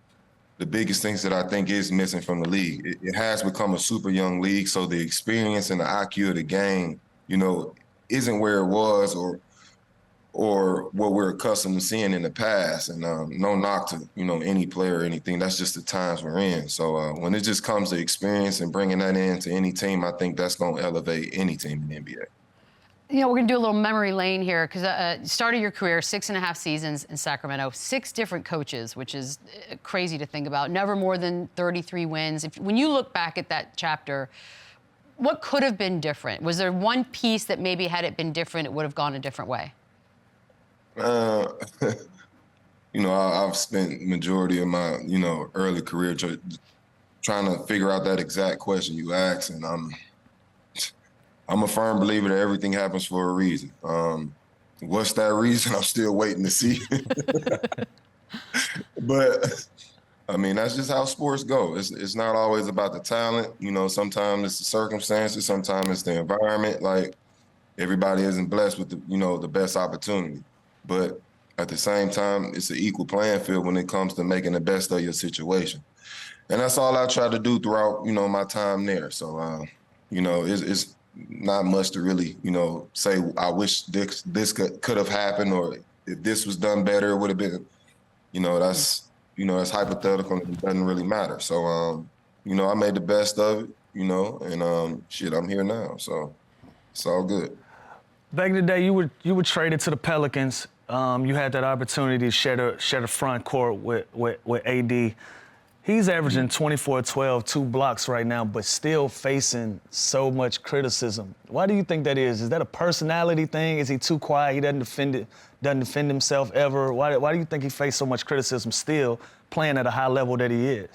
Speaker 7: the biggest things that I think is missing from the league. It has become a super young league, so the experience and the IQ of the game, isn't where it was or what we're accustomed to seeing in the past. And no knock to, any player or anything. That's just the times we're in. So when it just comes to experience and bringing that into any team, I think that's going to elevate any team in the NBA.
Speaker 2: We're going to do a little memory lane here because started your career 6.5 seasons in Sacramento, 6 different coaches, which is crazy to think about. Never more than 33 wins. When you look back at that chapter, what could have been different? Was there one piece that maybe had it been different, it would have gone a different way?
Speaker 7: I've spent majority of my, early career trying to figure out that exact question you asked, and I'm a firm believer that everything happens for a reason. What's that reason? I'm still waiting to see. But I mean, that's just how sports go. It's not always about the talent. You know, sometimes it's the circumstances, sometimes it's the environment. Like, everybody isn't blessed with the best opportunity. But at the same time, it's an equal playing field when it comes to making the best of your situation. And that's all I try to do throughout, my time there. So, it's not much to really, say, I wish this could have happened, or if this was done better, it would have been, that's hypothetical and it doesn't really matter. So, I made the best of it, and I'm here now. So it's all good.
Speaker 4: Back in the day, you were traded to the Pelicans. You had that opportunity to share the front court with AD. He's averaging 24, 12, 2 blocks right now, but still facing so much criticism. Why do you think that is? Is that a personality thing? Is he too quiet? He doesn't defend himself ever? Why do you think he faced so much criticism still playing at a high level that he is?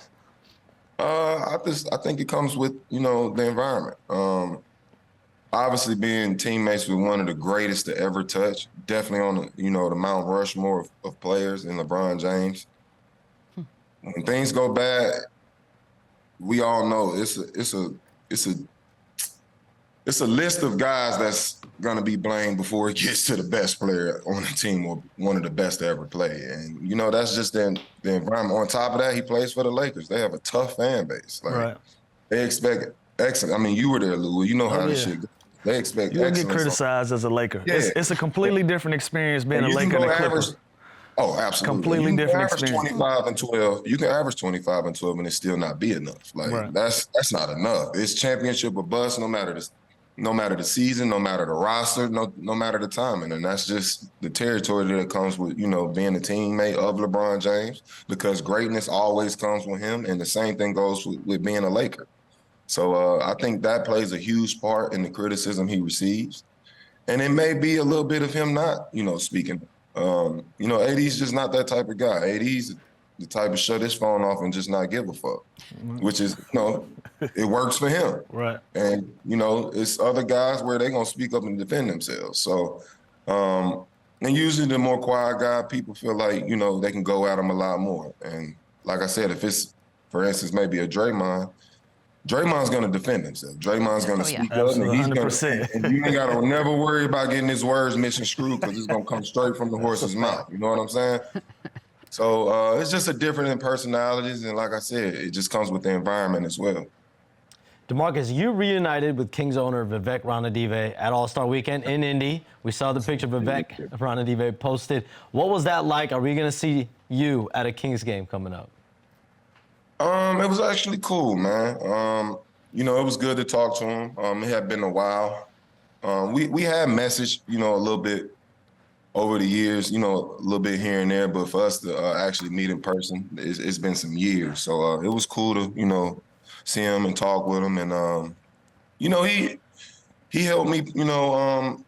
Speaker 7: I think it comes with, the environment. Obviously being teammates with one of the greatest to ever touch, definitely on the Mount Rushmore of players in LeBron James. When things go bad, we all know it's a list of guys that's gonna be blamed before it gets to the best player on the team or one of the best to ever play. And that's just the environment. On top of that, he plays for the Lakers. They have a tough fan base. Like,
Speaker 4: right.
Speaker 7: They expect excellence. I mean, you were there, Lou. You know how this shit goes. They expect
Speaker 4: You'll
Speaker 7: excellence.
Speaker 4: get criticized as a Laker.
Speaker 7: Yeah.
Speaker 4: It's a completely different experience being a Laker than a Clipper.
Speaker 7: Oh, absolutely.
Speaker 4: Completely different experience.
Speaker 7: 25 and 12. You can average 25 and 12 and it still not be enough. Like,
Speaker 4: right.
Speaker 7: That's not enough. It's championship or bust, no matter the season, no matter the roster, no matter the timing. And that's just the territory that comes with, being a teammate of LeBron James, because greatness always comes with him. And the same thing goes with being a Laker. So I think that plays a huge part in the criticism he receives. And it may be a little bit of him not, speaking. AD's just not that type of guy. AD's the type of shut his phone off and just not give a fuck, which is, it works for him.
Speaker 4: Right.
Speaker 7: And, it's other guys where they're going to speak up and defend themselves. So, and usually the more quiet guy, people feel like, they can go at him a lot more. And like I said, if it's, for instance, maybe a Draymond's going to defend himself. Draymond's going to speak up, and he's
Speaker 4: 100%.
Speaker 7: And you ain't got to never worry about getting his words misconstrued, because it's going to come straight from the horse's mouth. You know what I'm saying? So it's just a different in personalities, and like I said, it just comes with the environment as well.
Speaker 5: DeMarcus, you reunited with Kings owner Vivek Ranadive at All-Star Weekend in Indy. We saw the picture Vivek Ranadive posted. What was that like? Are we going to see you at a Kings game coming up?
Speaker 7: It was actually cool, man. It was good to talk to him. It had been a while. We had messaged, a little bit over the years, a little bit here and there, but for us to actually meet in person, it's been some years. So it was cool to, see him and talk with him. And, he helped me,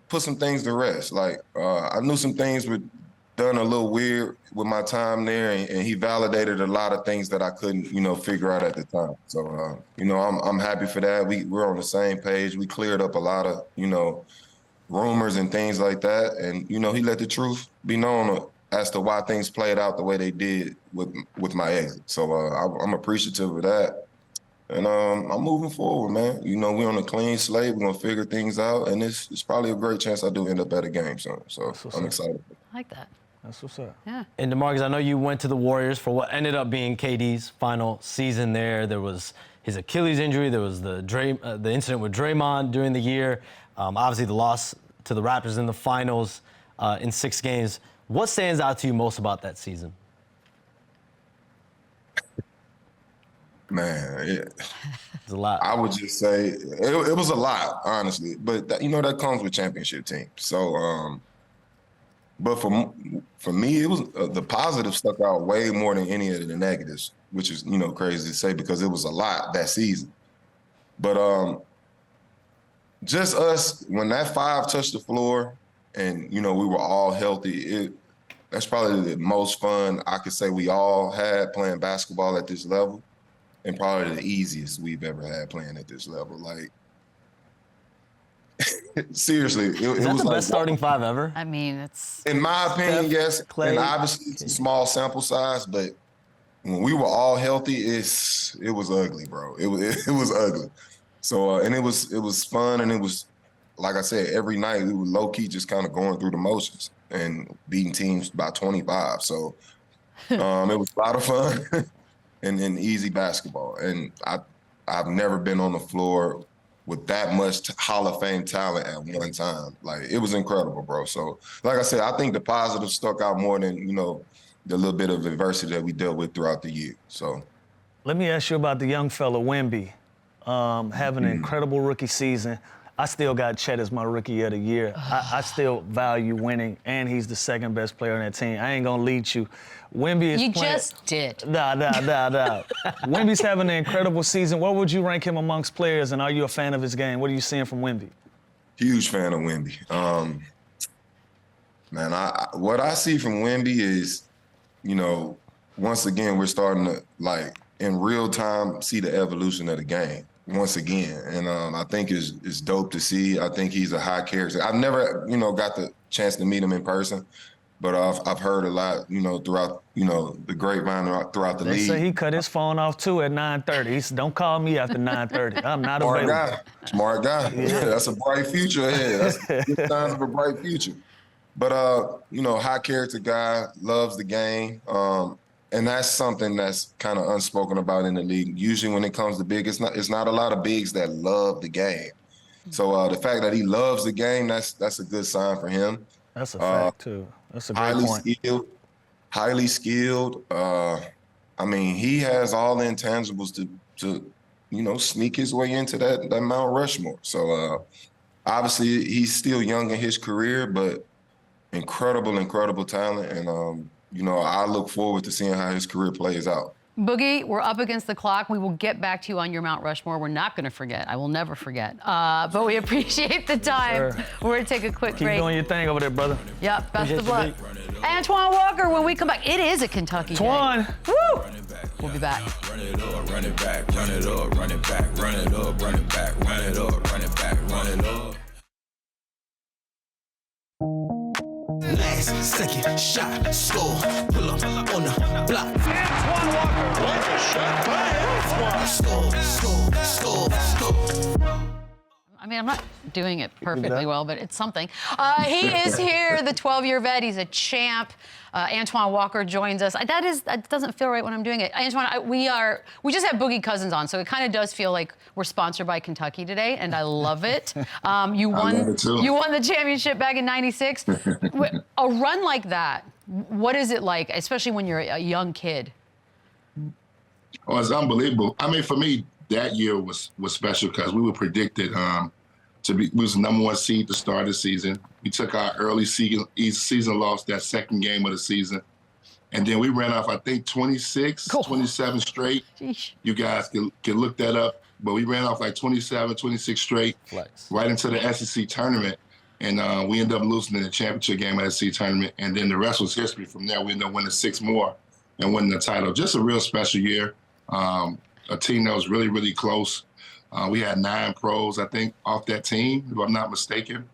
Speaker 7: put some things to rest. Like, I knew some things were done a little weird with my time there, and he validated a lot of things that I couldn't, figure out at the time. So, I'm happy for that. We're on the same page. We cleared up a lot of, rumors and things like that. And, he let the truth be known as to why things played out the way they did with my exit. So I'm appreciative of that. And I'm moving forward, man. We're on a clean slate. We're going to figure things out. And it's probably a great chance I do end up at a game soon. So I'm excited.
Speaker 2: I like that.
Speaker 4: That's what's up.
Speaker 2: Yeah.
Speaker 5: And DeMarcus, I know you went to the Warriors for what ended up being KD's final season there. There was his Achilles injury. There was the incident with Draymond during the year. Obviously, the loss to the Raptors in the finals in 6 games. What stands out to you most about that season?
Speaker 7: Man,
Speaker 5: It's a lot.
Speaker 7: I would just say it was a lot, honestly. But that comes with championship teams. So, but for me, it was the positive stuck out way more than any of the negatives, which is crazy to say because it was a lot that season. But just us when that 5 touched the floor, and we were all healthy. That's probably the most fun I could say we all had playing basketball at this level. And probably the easiest we've ever had playing at this level. Like, seriously, it
Speaker 5: Is that
Speaker 7: was
Speaker 5: the
Speaker 7: like,
Speaker 5: best starting 5 ever?
Speaker 2: I mean, it's.
Speaker 7: in my opinion, yes.
Speaker 5: Clay.
Speaker 7: And obviously, it's a small sample size, but when we were all healthy, it was ugly, bro. It was ugly. So and it was fun, and it was, like I said, every night we were low key just kind of going through the motions and beating teams by 25. So it was a lot of fun and easy basketball. And I've never been on the floor with that much Hall of Fame talent at one time. Like, it was incredible, bro. So, like I said, I think the positives stuck out more than, the little bit of adversity that we dealt with throughout the year. So,
Speaker 4: Let me ask you about the young fella, Wemby, having an incredible rookie season. I still got CHET as my rookie of the year. I still value winning, and he's the second best player on that team. I ain't gonna lead you. Wemby is
Speaker 2: You
Speaker 4: playing.
Speaker 2: just did.
Speaker 4: Nah. Wemby's having an incredible season. What would you rank him amongst players, and are you a fan of his game? What are you seeing from Wemby?
Speaker 7: huge fan of Wemby. Man, what I see from Wemby is, once again, we're starting to, like, in real time, see the evolution of the game once again. And I think it's dope to see. I think he's a high character. I've never, got the chance to meet him in person, but I've heard a lot, throughout, the grapevine throughout the
Speaker 4: They
Speaker 7: league.
Speaker 4: say he cut his phone off too at 9:30. He said, "Don't call me after 9:30. I'm not available."
Speaker 7: Smart guy. Yeah, that's a bright future ahead. That's good signs of a bright future. But high character guy, loves the game. And that's something that's kind of unspoken about in the league. Usually when it comes to big, it's not a lot of bigs that love the game. So the fact that he loves the game, that's a good sign for him.
Speaker 4: That's a fact too. That's a great point.
Speaker 7: Highly skilled. He has all the intangibles to sneak his way into that Mount Rushmore. So obviously he's still young in his career, but incredible talent. And I look forward to seeing how his career plays out.
Speaker 2: Boogie, we're up against the clock. We will get back to you on your Mount Rushmore. We're not going to forget. I will never forget. But we appreciate the time.
Speaker 4: Sure.
Speaker 2: We're going to take a quick
Speaker 4: Keep
Speaker 2: break.
Speaker 4: doing your thing over there, brother.
Speaker 2: Yep, best
Speaker 4: Appreciate
Speaker 2: of luck. Antoine Walker, when we come back, it is a Kentucky day.
Speaker 4: Antoine.
Speaker 2: Woo! We'll be back.
Speaker 1: Run it up, run it back, run it up, run it back, run it up, run it back, run it up, run it back, run it up.
Speaker 8: Last second shot, score, pull up on the block.
Speaker 6: Antoine Walker, what a shot by Antoine.
Speaker 8: Score.
Speaker 2: I mean, I'm not doing it perfectly well, but it's something. He is here, the 12-year vet. He's a champ. Antoine Walker joins us. That doesn't feel right when I'm doing it. Antoine, we just had Boogie Cousins on, so it kind of does feel like we're sponsored by Kentucky today, and I love it. You won the championship back in '96. A run like that, what is it like, especially when you're a young kid?
Speaker 9: Oh, it's unbelievable. I mean, for me, that year was special because we were predicted we was the number one seed to start the season. We took our early season loss that second game of the season. And then we ran off, I think, 27 straight.
Speaker 2: Sheesh.
Speaker 9: You guys can look that up. But we ran off like 26 straight right into the SEC tournament. And we ended up losing in the championship game at the SEC tournament. And then the rest was history. From there, we ended up winning 6 more and winning the title. Just a real special year. A team that was really, really close. We had 9 pros, I think, off that team, if I'm not mistaken.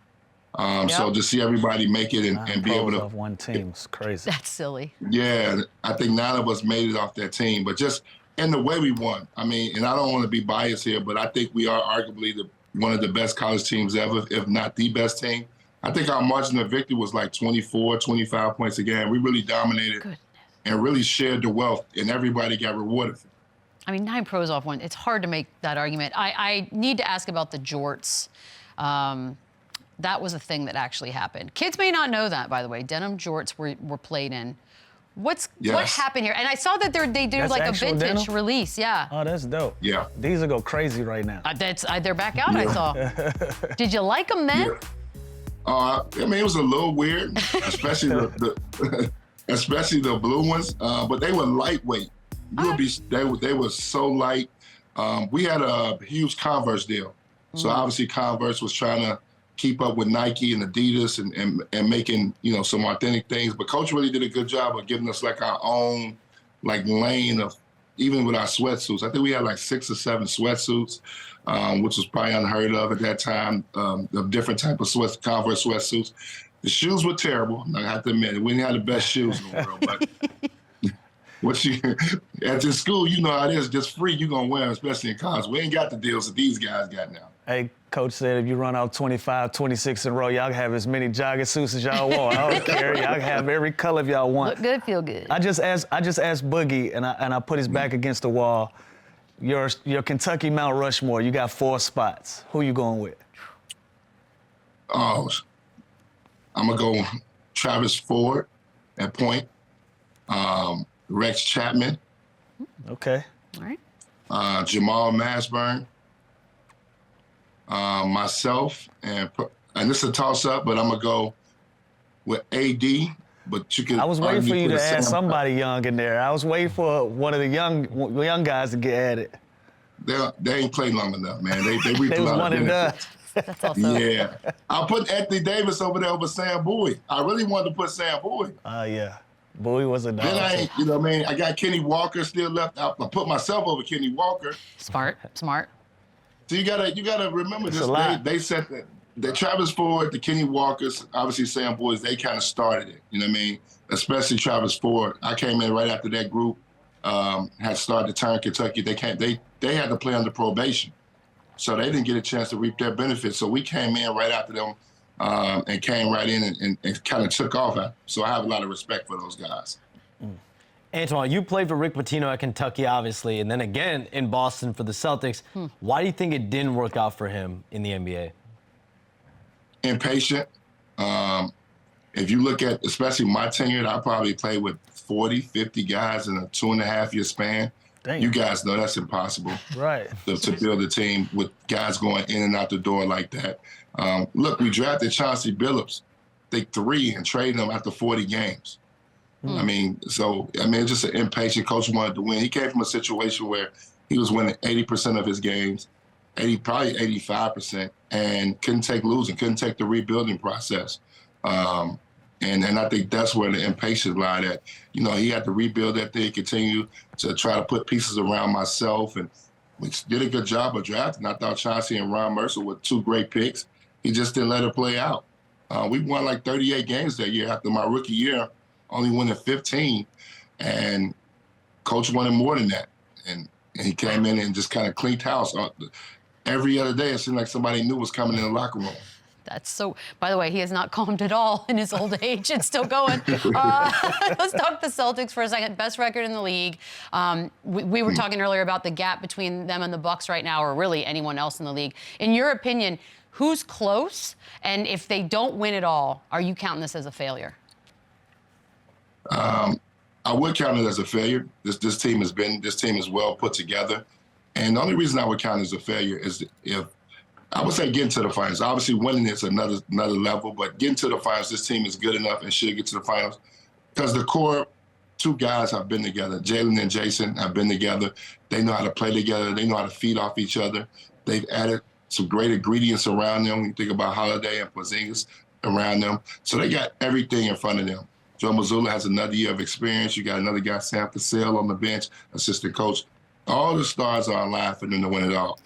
Speaker 9: So to see everybody make it and be able to
Speaker 4: off one team is crazy.
Speaker 2: That's silly.
Speaker 9: Yeah, I think 9 of us made it off that team, but just in the way we won. I mean, and I don't want to be biased here, but I think we are arguably one of the best college teams ever, if not the best team. I think our margin of victory was like 24, 25 points a game. We really dominated and really shared the wealth, and everybody got rewarded for it.
Speaker 2: I mean, 9 pros off one. It's hard to make that argument. I need to ask about the jorts. That was a thing that actually happened. Kids may not know that, by the way. Denim jorts were played in. What happened here? And I saw that they do like a vintage release. Yeah.
Speaker 4: Oh, that's dope.
Speaker 9: Yeah.
Speaker 4: These will go crazy right now.
Speaker 2: They're back out, I saw. Did you like them then?
Speaker 9: Yeah. I mean, it was a little weird, especially especially the blue ones. But they were lightweight. They were so light. We had a huge Converse deal. So obviously Converse was trying to keep up with Nike and Adidas and making, some authentic things. But Coach really did a good job of giving us like our own like lane of, even with our sweatsuits. I think we had like 6 or 7 sweatsuits, which was probably unheard of at that time, of different type of Converse sweatsuits. The shoes were terrible. I have to admit it. We didn't have the best shoes in the world, but What you at this school, you know how it is. Just free, you gonna wear them, especially in college. We ain't got the deals that these guys got now.
Speaker 4: Hey, Coach said if you run out 25, 26 in a row, y'all can have as many jogging suits as y'all want. I don't care. Y'all can have every color if y'all want.
Speaker 2: Look good, feel good.
Speaker 4: I just asked Boogie, and I put his back against the wall. Your Kentucky Mount Rushmore, you got 4 spots. Who you going with?
Speaker 9: Oh, I'm gonna go Travis Ford at point. Rex Chapman.
Speaker 4: Okay.
Speaker 2: All right.
Speaker 9: Jamal Mashburn. Myself, and this is a toss-up, but I'm gonna go with AD. But you can.
Speaker 4: I was waiting for you to add somebody young in there. I was waiting for one of the young guys to get at it.
Speaker 9: They ain't played long enough, man. They reaped
Speaker 4: They
Speaker 9: a
Speaker 4: was
Speaker 9: lot
Speaker 4: one
Speaker 9: of
Speaker 4: and done.
Speaker 9: benefits.
Speaker 2: That's also.
Speaker 9: Yeah, I put Anthony Davis over there over Sam Bowie. I really wanted to put Sam Bowie.
Speaker 4: Yeah. Bowie was a dog.
Speaker 9: Then I ain't, you know what I mean? I got Kenny Walker still left. I put myself over Kenny Walker.
Speaker 2: Smart.
Speaker 9: So you gotta remember
Speaker 4: It's
Speaker 9: this.
Speaker 4: a lot.
Speaker 9: They said that the Travis Ford, the Kenny Walkers, obviously Sam Boys, they kind of started it. You know what I mean? Especially Travis Ford. I came in right after that group had started to turn Kentucky. They had to play under probation, so they didn't get a chance to reap their benefits. So we came in right after them and came right in and kind of took off. So I have a lot of respect for those guys.
Speaker 5: Antoine, you played for Rick Pitino at Kentucky, obviously, and then again in Boston for the Celtics. Why do you think it didn't work out for him in the NBA?
Speaker 9: Impatient. If you look at, especially my tenure, I probably played with 40, 50 guys in a 2.5-year span.
Speaker 4: Damn.
Speaker 9: You guys know that's impossible.
Speaker 4: Right.
Speaker 9: To build a team with guys going in and out the door like that. Look, we drafted Chauncey Billups, I think 3, and traded him after 40 games. I mean, it's just an impatient coach who wanted to win. He came from a situation where he was winning 80% of his games, probably 85%, and couldn't take losing, couldn't take the rebuilding process. And I think that's where the impatience lied at. You know, he had to rebuild that thing, continue to try to put pieces around myself, and we did a good job of drafting. I thought Chauncey and Ron Mercer were 2 great picks. He just didn't let it play out. We won like 38 games that year after my rookie year, only winning 15, and coach wanted more than that. And he came in and just kind of cleaned house. Every other day, it seemed like somebody new was coming in the locker room.
Speaker 2: That's so. By the way, he has not calmed at all in his old age. It's still going. Let's talk the Celtics for a second. Best record in the league. We were talking earlier about the gap between them and the Bucks right now, or really anyone else in the league. In your opinion, who's close? And if they don't win it all, are you counting this as a failure?
Speaker 9: I would count it as a failure. This team is well put together, and the only reason I would count it as a failure is if I would say getting to the finals. Obviously, winning is another level, but getting to the finals, this team is good enough and should get to the finals because the core 2 guys have been together. Jalen and Jason have been together. They know how to play together. They know how to feed off each other. They've added some great ingredients around them. When you think about Holiday and Porzingis around them, so they got everything in front of them. Joe Mazzulla has another year of experience. You got another guy, Sam Cassell, on the bench, assistant coach. All the stars are alive for them to win it all.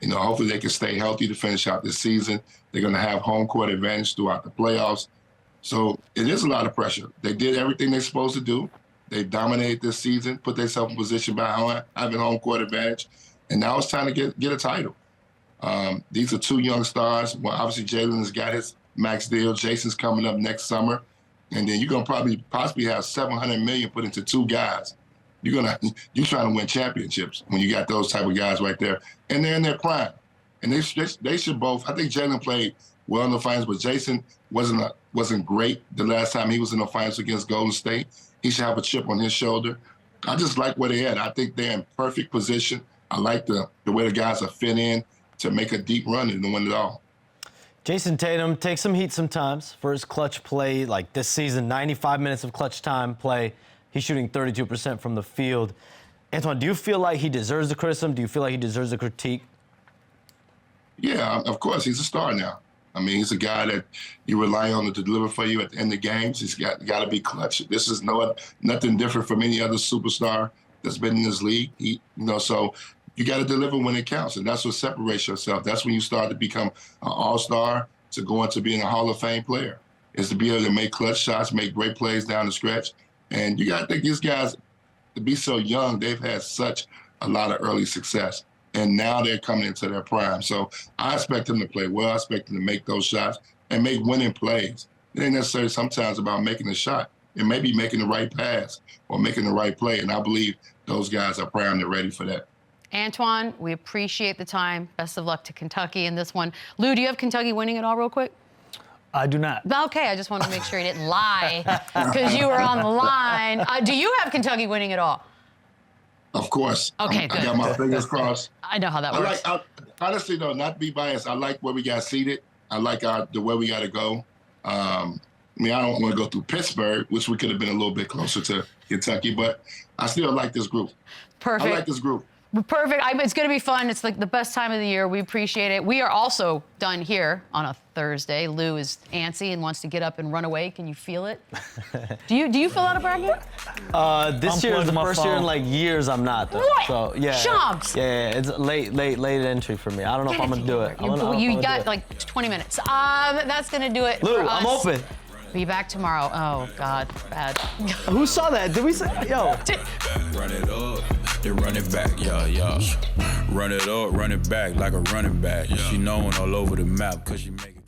Speaker 9: You know, hopefully they can stay healthy to finish out this season. They're going to have home court advantage throughout the playoffs. So it is a lot of pressure. They did everything they're supposed to do. They dominated this season, put themselves in position by having home court advantage. And now it's time to get a title. These are 2 young stars. Well, obviously Jalen has got his max deal. Jason's coming up next summer. And then you're going to possibly have $700 million put into 2 guys. You're trying to win championships when you got those type of guys right there. And they're in their prime. And they should both. I think Jalen played well in the finals, but Jason wasn't great the last time he was in the finals against Golden State. He should have a chip on his shoulder. I just like where they're at. I think they're in perfect position. I like the way the guys are fit in to make a deep run and to win it all.
Speaker 5: Jason Tatum takes some heat sometimes for his clutch play, like this season, 95 minutes of clutch time play. He's shooting 32% from the field. Antoine, do you feel like he deserves the criticism? Do you feel like he deserves the critique?
Speaker 9: Yeah, of course. He's a star now. I mean, he's a guy that you rely on to deliver for you at the end of games. He's got to be clutch. This is nothing different from any other superstar that's been in this league. So you got to deliver when it counts, and that's what separates yourself. That's when you start to become an all-star, to go into being a Hall of Fame player, is to be able to make clutch shots, make great plays down the stretch. And you got to think these guys, to be so young, they've had such a lot of early success. And now they're coming into their prime. So I expect them to play well. I expect them to make those shots and make winning plays. It ain't necessarily sometimes about making a shot. It may be making the right pass or making the right play. And I believe those guys are primed and ready for that.
Speaker 2: Antoine, we appreciate the time. Best of luck to Kentucky in this one. Lou, do you have Kentucky winning it all real quick?
Speaker 4: I do not.
Speaker 2: Okay, I just wanted to make sure you didn't lie because you were on the line. Do you have Kentucky winning it all?
Speaker 9: Of course.
Speaker 2: Okay, good.
Speaker 9: I got my fingers crossed.
Speaker 2: I know how that works.
Speaker 9: Honestly, though, not to be biased, I like where we got seated. I like the way we got to go. I don't want to go through Pittsburgh, which we could have been a little bit closer to Kentucky, but I still like this group.
Speaker 2: Perfect.
Speaker 9: I like this group.
Speaker 2: Perfect. It's going to be fun. It's like the best time of the year. We appreciate it. We are also done here on a Thursday. Lou is antsy and wants to get up and run away. Can you feel it? Do you fill out a bracket?
Speaker 5: This year is the first year in like years I'm not. Though.
Speaker 2: What?
Speaker 5: So yeah.
Speaker 2: Shams.
Speaker 5: Yeah, it's late entry for me. I don't know if I'm gonna do it.
Speaker 2: You got like 20 minutes. That's going to do it.
Speaker 5: Lou,
Speaker 2: for us.
Speaker 5: I'm open.
Speaker 2: Be back tomorrow. Oh God, bad.
Speaker 5: Who saw that? Did we say? Yo.
Speaker 1: Run it up, then run it back, yeah. Run it up, run it back like a running back. She known all over the map 'cause she make it.